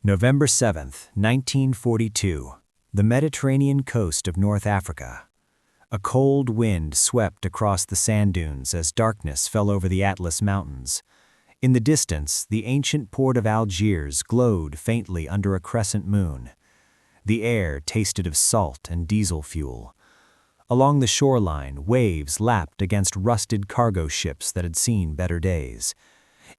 November 7th, 1942, the Mediterranean coast of North Africa. A cold wind swept across the sand dunes as darkness fell over the Atlas Mountains. In the distance, the ancient port of Algiers glowed faintly under a crescent moon. The air tasted of salt and diesel fuel. Along the shoreline, waves lapped against rusted cargo ships that had seen better days.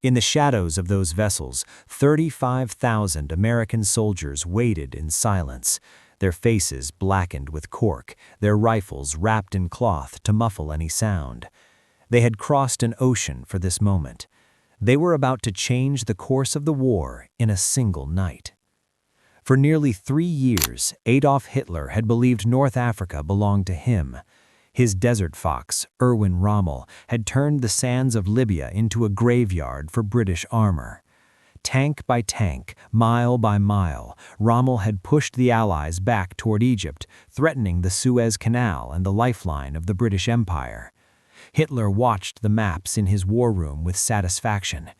In the shadows of those vessels, 35,000 American soldiers waited in silence, their faces blackened with cork, their rifles wrapped in cloth to muffle any sound. They had crossed an ocean for this moment. They were about to change the course of the war in a single night. For nearly 3 years, Adolf Hitler had believed North Africa belonged to him. His desert fox, Erwin Rommel, had turned the sands of Libya into a graveyard for British armor. Tank by tank, mile by mile, Rommel had pushed the Allies back toward Egypt, threatening the Suez Canal and the lifeline of the British Empire. Hitler watched the maps in his war room with satisfaction.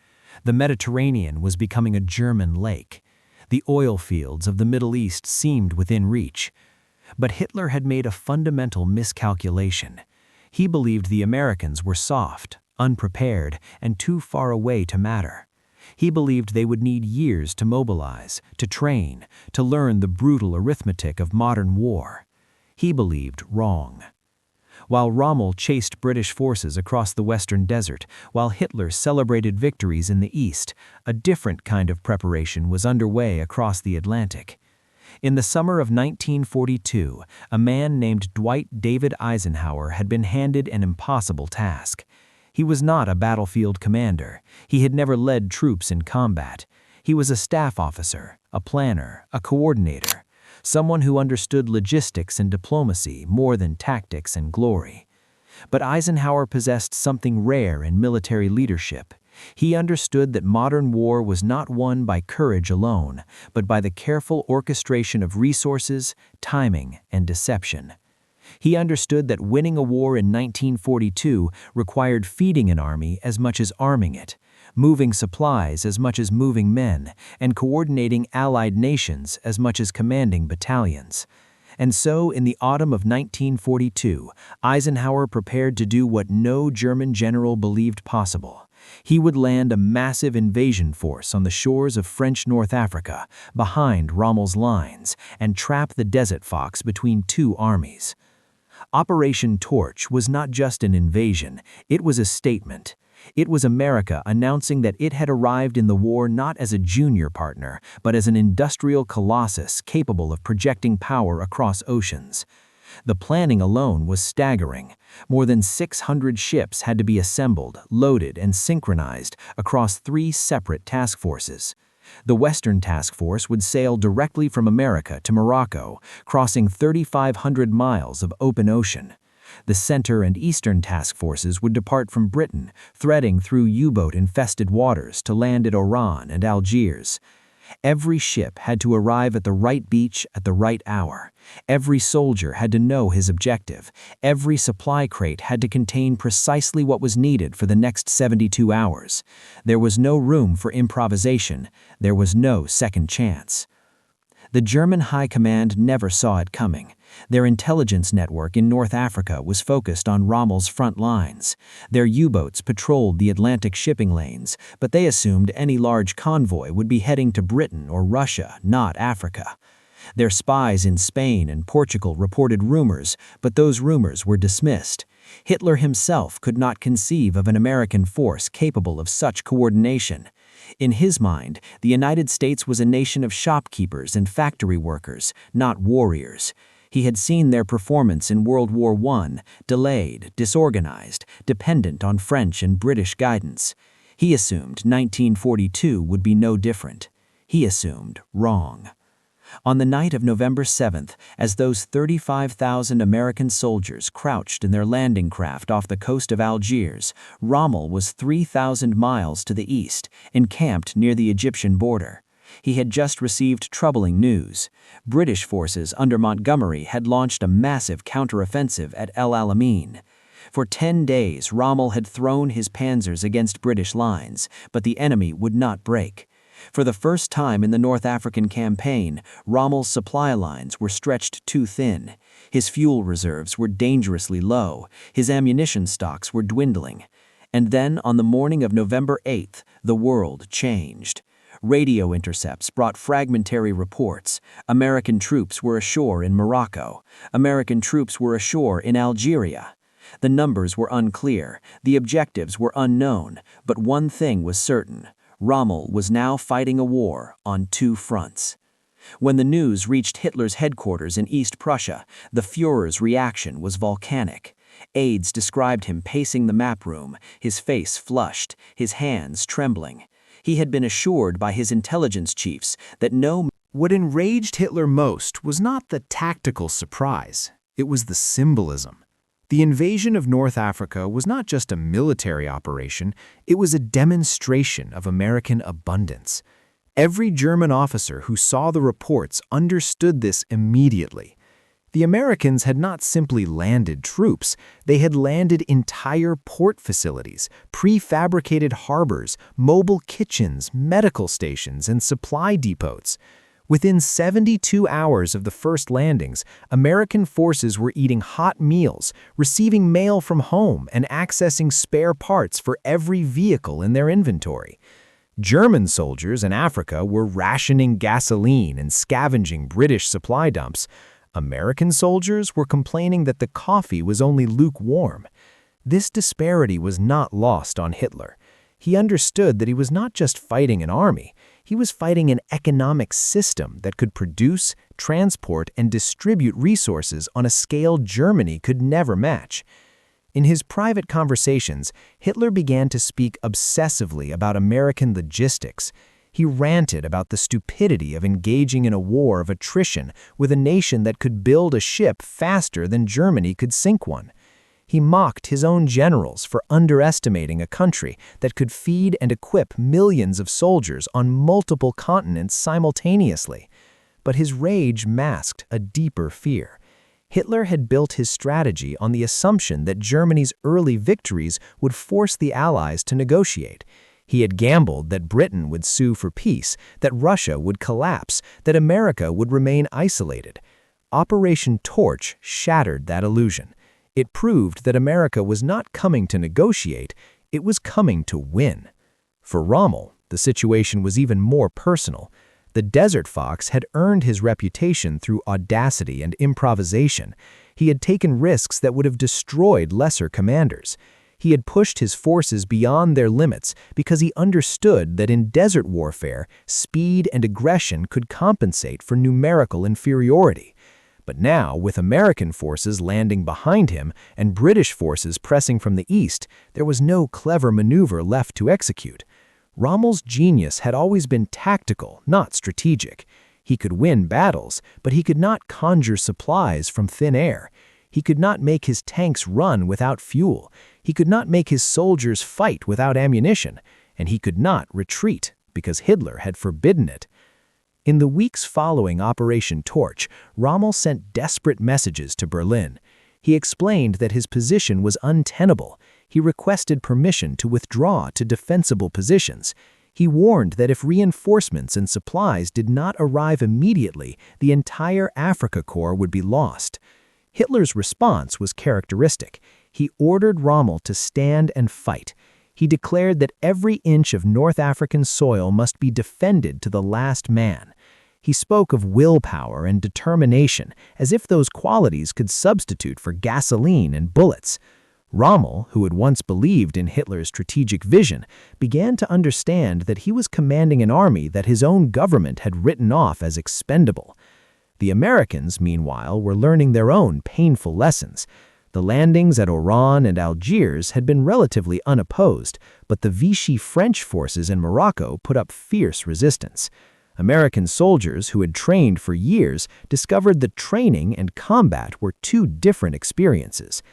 The Mediterranean was becoming a German lake. The oil fields of the Middle East seemed within reach. But Hitler had made a fundamental miscalculation. He believed the Americans were soft, unprepared, and too far away to matter. He believed they would need years to mobilize, to train, to learn the brutal arithmetic of modern war. He believed wrong. While Rommel chased British forces across the Western Desert, while Hitler celebrated victories in the East, a different kind of preparation was underway across the Atlantic. In the summer of 1942, a man named Dwight David Eisenhower had been handed an impossible task. He was not a battlefield commander. He had never led troops in combat. He was a staff officer, a planner, a coordinator, someone who understood logistics and diplomacy more than tactics and glory. But Eisenhower possessed something rare in military leadership. He understood that modern war was not won by courage alone, but by the careful orchestration of resources, timing, and deception. He understood that winning a war in 1942 required feeding an army as much as arming it, moving supplies as much as moving men, and coordinating allied nations as much as commanding battalions. And so, in the autumn of 1942, Eisenhower prepared to do what no German general believed possible. He would land a massive invasion force on the shores of French North Africa, behind Rommel's lines, and trap the Desert Fox between two armies. Operation Torch was not just an invasion, it was a statement. It was America announcing that it had arrived in the war not as a junior partner, but as an industrial colossus capable of projecting power across oceans. The planning alone was staggering. More than 600 ships had to be assembled, loaded, and synchronized across 3 separate task forces. The Western Task Force would sail directly from America to Morocco, crossing 3,500 miles of open ocean. The Center and Eastern Task Forces would depart from Britain, threading through U-boat-infested waters to land at Oran and Algiers. Every ship had to arrive at the right beach at the right hour. Every soldier had to know his objective. Every supply crate had to contain precisely what was needed for the next 72 hours. There was no room for improvisation. There was no second chance. The German High Command never saw it coming. Their intelligence network in North Africa was focused on Rommel's front lines. Their U-boats patrolled the Atlantic shipping lanes, but they assumed any large convoy would be heading to Britain or Russia, not Africa. Their spies in Spain and Portugal reported rumors, but those rumors were dismissed. Hitler himself could not conceive of an American force capable of such coordination. In his mind, the United States was a nation of shopkeepers and factory workers, not warriors. He had seen their performance in World War I, delayed, disorganized, dependent on French and British guidance. He assumed 1942 would be no different. He assumed wrong. On the night of November 7th, as those 35,000 American soldiers crouched in their landing craft off the coast of Algiers, Rommel was 3,000 miles to the east, encamped near the Egyptian border. He had just received troubling news. British forces under Montgomery had launched a massive counteroffensive at El Alamein. For 10 days, Rommel had thrown his panzers against British lines, but the enemy would not break. For the first time in the North African campaign, Rommel's supply lines were stretched too thin. His fuel reserves were dangerously low. His ammunition stocks were dwindling. And then, on the morning of November 8th, the world changed. Radio intercepts brought fragmentary reports. American troops were ashore in Morocco. American troops were ashore in Algeria. The numbers were unclear, the objectives were unknown, but one thing was certain: Rommel was now fighting a war on two fronts. When the news reached Hitler's headquarters in East Prussia, the Führer's reaction was volcanic. Aides described him pacing the map room, his face flushed, his hands trembling. He had been assured by his intelligence chiefs that no... What enraged Hitler most was not the tactical surprise, it was the symbolism. The invasion of North Africa was not just a military operation, it was a demonstration of American abundance. Every German officer who saw the reports understood this immediately. The Americans had not simply landed troops, they had landed entire port facilities, prefabricated harbors, mobile kitchens, medical stations, and supply depots. Within 72 hours of the first landings, American forces were eating hot meals, receiving mail from home, and accessing spare parts for every vehicle in their inventory. German soldiers in Africa were rationing gasoline and scavenging British supply dumps. American soldiers were complaining that the coffee was only lukewarm. This disparity was not lost on Hitler. He understood that he was not just fighting an army, he was fighting an economic system that could produce, transport, and distribute resources on a scale Germany could never match. In his private conversations, Hitler began to speak obsessively about American logistics. He ranted about the stupidity of engaging in a war of attrition with a nation that could build a ship faster than Germany could sink one. He mocked his own generals for underestimating a country that could feed and equip millions of soldiers on multiple continents simultaneously. But his rage masked a deeper fear. Hitler had built his strategy on the assumption that Germany's early victories would force the Allies to negotiate. He had gambled that Britain would sue for peace, that Russia would collapse, that America would remain isolated. Operation Torch shattered that illusion. It proved that America was not coming to negotiate, it was coming to win. For Rommel, the situation was even more personal. The Desert Fox had earned his reputation through audacity and improvisation. He had taken risks that would have destroyed lesser commanders. He had pushed his forces beyond their limits because he understood that in desert warfare, speed and aggression could compensate for numerical inferiority. But now, with American forces landing behind him and British forces pressing from the east, there was no clever maneuver left to execute. Rommel's genius had always been tactical, not strategic. He could win battles, but he could not conjure supplies from thin air. He could not make his tanks run without fuel. He could not make his soldiers fight without ammunition. And he could not retreat, because Hitler had forbidden it. In the weeks following Operation Torch, Rommel sent desperate messages to Berlin. He explained that his position was untenable. He requested permission to withdraw to defensible positions. He warned that if reinforcements and supplies did not arrive immediately, the entire Afrika Korps would be lost. Hitler's response was characteristic. He ordered Rommel to stand and fight. He declared that every inch of North African soil must be defended to the last man. He spoke of willpower and determination, as if those qualities could substitute for gasoline and bullets. Rommel, who had once believed in Hitler's strategic vision, began to understand that he was commanding an army that his own government had written off as expendable. The Americans, meanwhile, were learning their own painful lessons. The landings at Oran and Algiers had been relatively unopposed, but the Vichy French forces in Morocco put up fierce resistance. American soldiers who had trained for years discovered that training and combat were two different experiences.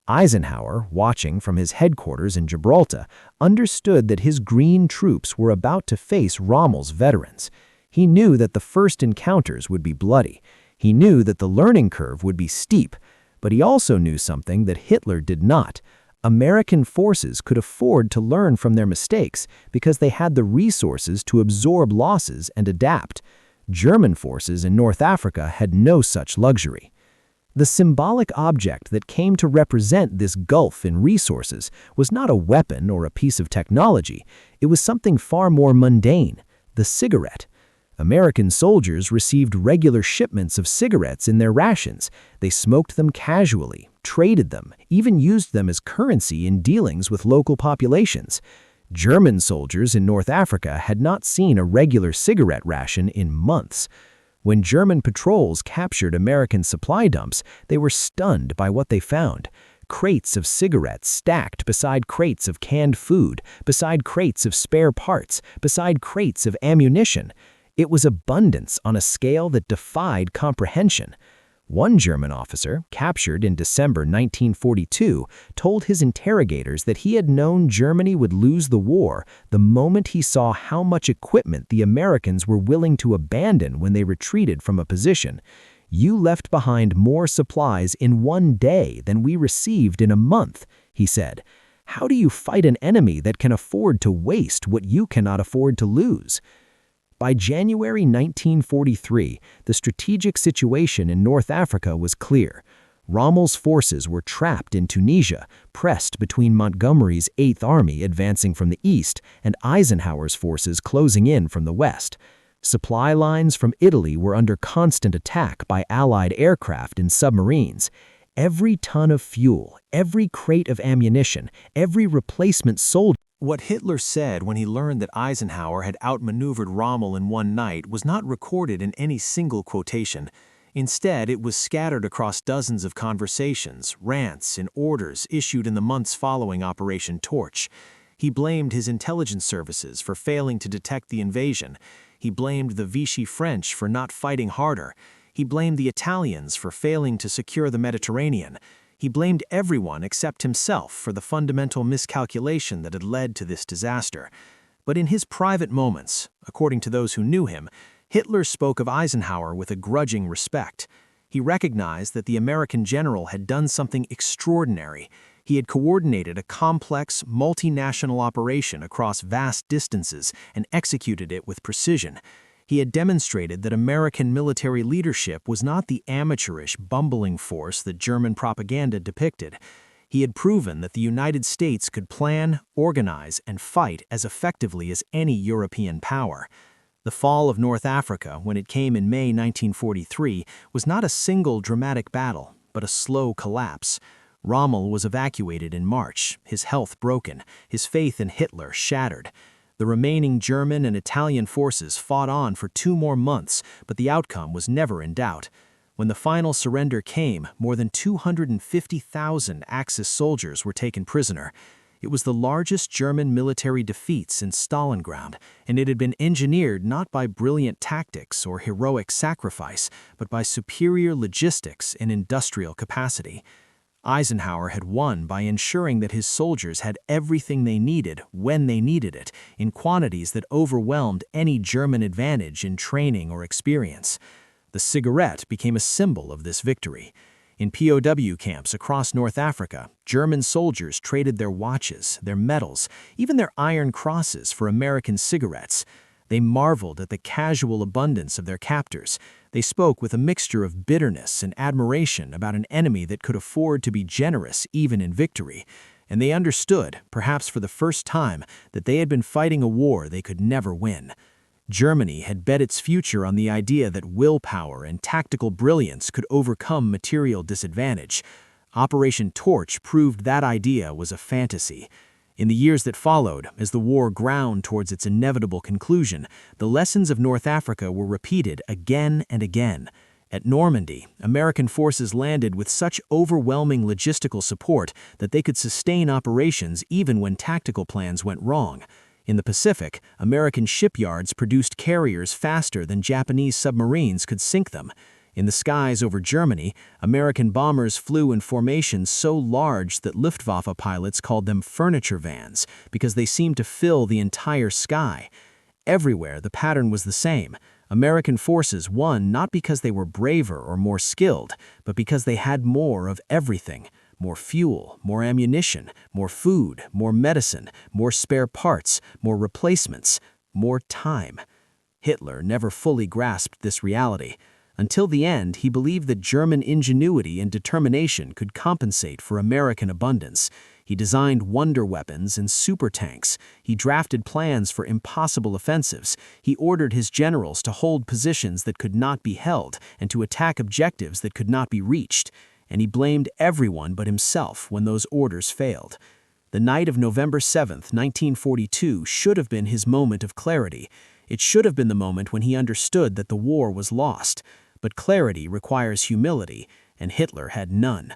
Eisenhower, watching from his headquarters in Gibraltar, understood that his green troops were about to face Rommel's veterans. He knew that the first encounters would be bloody. He knew that the learning curve would be steep. But he also knew something that Hitler did not. American forces could afford to learn from their mistakes because they had the resources to absorb losses and adapt. German forces in North Africa had no such luxury. The symbolic object that came to represent this gulf in resources was not a weapon or a piece of technology. It was something far more mundane: the cigarette. American soldiers received regular shipments of cigarettes in their rations. They smoked them casually, traded them, even used them as currency in dealings with local populations. German soldiers in North Africa had not seen a regular cigarette ration in months. When German patrols captured American supply dumps, they were stunned by what they found. Crates of cigarettes stacked beside crates of canned food, beside crates of spare parts, beside crates of ammunition. It was abundance on a scale that defied comprehension. One German officer, captured in December 1942, told his interrogators that he had known Germany would lose the war the moment he saw how much equipment the Americans were willing to abandon when they retreated from a position. "You left behind more supplies in one day than we received in a month," he said. "How do you fight an enemy that can afford to waste what you cannot afford to lose?" By January 1943, the strategic situation in North Africa was clear. Rommel's forces were trapped in Tunisia, pressed between Montgomery's 8th Army advancing from the east and Eisenhower's forces closing in from the west. Supply lines from Italy were under constant attack by Allied aircraft and submarines. Every ton of fuel, every crate of ammunition, every replacement soldier. What Hitler said when he learned that Eisenhower had outmaneuvered Rommel in one night was not recorded in any single quotation. Instead, it was scattered across dozens of conversations, rants, and orders issued in the months following Operation Torch. He blamed his intelligence services for failing to detect the invasion. He blamed the Vichy French for not fighting harder. He blamed the Italians for failing to secure the Mediterranean. He blamed everyone except himself for the fundamental miscalculation that had led to this disaster. But in his private moments, according to those who knew him, Hitler spoke of Eisenhower with a grudging respect. He recognized that the American general had done something extraordinary. He had coordinated a complex, multinational operation across vast distances and executed it with precision. He had demonstrated that American military leadership was not the amateurish, bumbling force that German propaganda depicted. He had proven that the United States could plan, organize, and fight as effectively as any European power. The fall of North Africa, when it came in May 1943, was not a single dramatic battle, but a slow collapse. Rommel was evacuated in March, his health broken, his faith in Hitler shattered. The remaining German and Italian forces fought on for 2 more months, but the outcome was never in doubt. When the final surrender came, more than 250,000 Axis soldiers were taken prisoner. It was the largest German military defeat since Stalingrad, and it had been engineered not by brilliant tactics or heroic sacrifice, but by superior logistics and industrial capacity. Eisenhower had won by ensuring that his soldiers had everything they needed when they needed it, in quantities that overwhelmed any German advantage in training or experience. The cigarette became a symbol of this victory. In POW camps across North Africa, German soldiers traded their watches, their medals, even their iron crosses for American cigarettes. They marveled at the casual abundance of their captors. They spoke with a mixture of bitterness and admiration about an enemy that could afford to be generous even in victory. And they understood, perhaps for the first time, that they had been fighting a war they could never win. Germany had bet its future on the idea that willpower and tactical brilliance could overcome material disadvantage. Operation Torch proved that idea was a fantasy. In the years that followed, as the war ground towards its inevitable conclusion, the lessons of North Africa were repeated again and again. At Normandy, American forces landed with such overwhelming logistical support that they could sustain operations even when tactical plans went wrong. In the Pacific, American shipyards produced carriers faster than Japanese submarines could sink them. In the skies over Germany, American bombers flew in formations so large that Luftwaffe pilots called them furniture vans because they seemed to fill the entire sky. Everywhere, the pattern was the same. American forces won not because they were braver or more skilled, but because they had more of everything: more fuel, more ammunition, more food, more medicine, more spare parts, more replacements, more time. Hitler never fully grasped this reality. Until the end, he believed that German ingenuity and determination could compensate for American abundance. He designed wonder weapons and super tanks. He drafted plans for impossible offensives. He ordered his generals to hold positions that could not be held and to attack objectives that could not be reached. And he blamed everyone but himself when those orders failed. The night of November 7, 1942, should have been his moment of clarity. It should have been the moment when he understood that the war was lost. But clarity requires humility, and Hitler had none.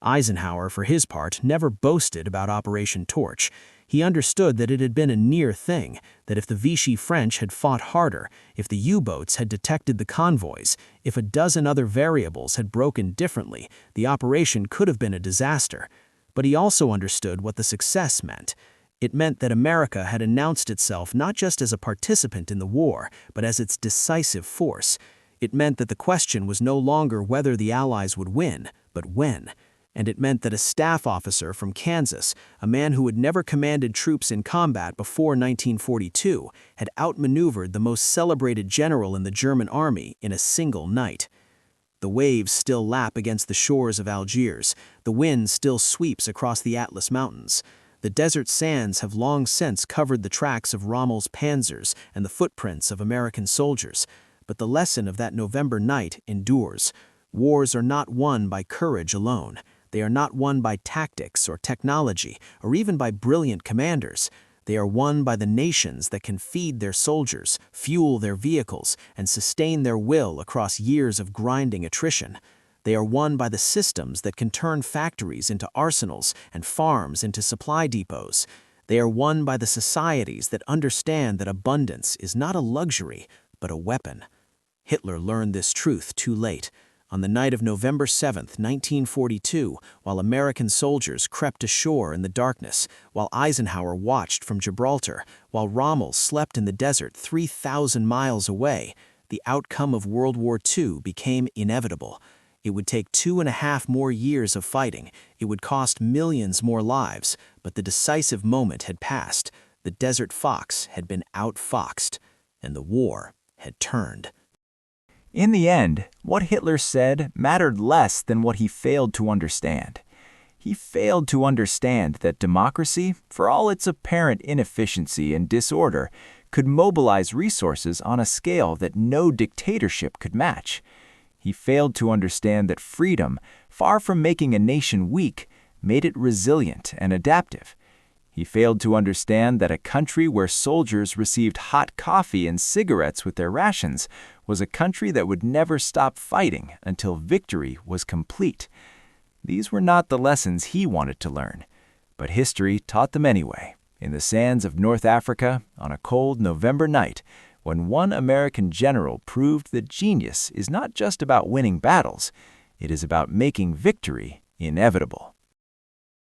Eisenhower, for his part, never boasted about Operation Torch. He understood that it had been a near thing, that if the Vichy French had fought harder, if the U-boats had detected the convoys, if a dozen other variables had broken differently, the operation could have been a disaster. But he also understood what the success meant. It meant that America had announced itself not just as a participant in the war, but as its decisive force. It meant that the question was no longer whether the Allies would win, but when. And it meant that a staff officer from Kansas, a man who had never commanded troops in combat before 1942, had outmaneuvered the most celebrated general in the German army in a single night. The waves still lap against the shores of Algiers. The wind still sweeps across the Atlas Mountains. The desert sands have long since covered the tracks of Rommel's panzers and the footprints of American soldiers. But the lesson of that November night endures. Wars are not won by courage alone. They are not won by tactics or technology or even by brilliant commanders. They are won by the nations that can feed their soldiers, fuel their vehicles, and sustain their will across years of grinding attrition. They are won by the systems that can turn factories into arsenals and farms into supply depots. They are won by the societies that understand that abundance is not a luxury, but a weapon. Hitler learned this truth too late. On the night of November 7, 1942, while American soldiers crept ashore in the darkness, while Eisenhower watched from Gibraltar, while Rommel slept in the desert 3,000 miles away, the outcome of World War II became inevitable. It would take 2.5 more years of fighting. It would cost millions more lives, but the decisive moment had passed. The desert fox had been outfoxed, and the war had turned. In the end, what Hitler said mattered less than what he failed to understand. He failed to understand that democracy, for all its apparent inefficiency and disorder, could mobilize resources on a scale that no dictatorship could match. He failed to understand that freedom, far from making a nation weak, made it resilient and adaptive. He failed to understand that a country where soldiers received hot coffee and cigarettes with their rations was a country that would never stop fighting until victory was complete. These were not the lessons he wanted to learn, but history taught them anyway, in the sands of North Africa on a cold November night, when one American general proved that genius is not just about winning battles, it is about making victory inevitable.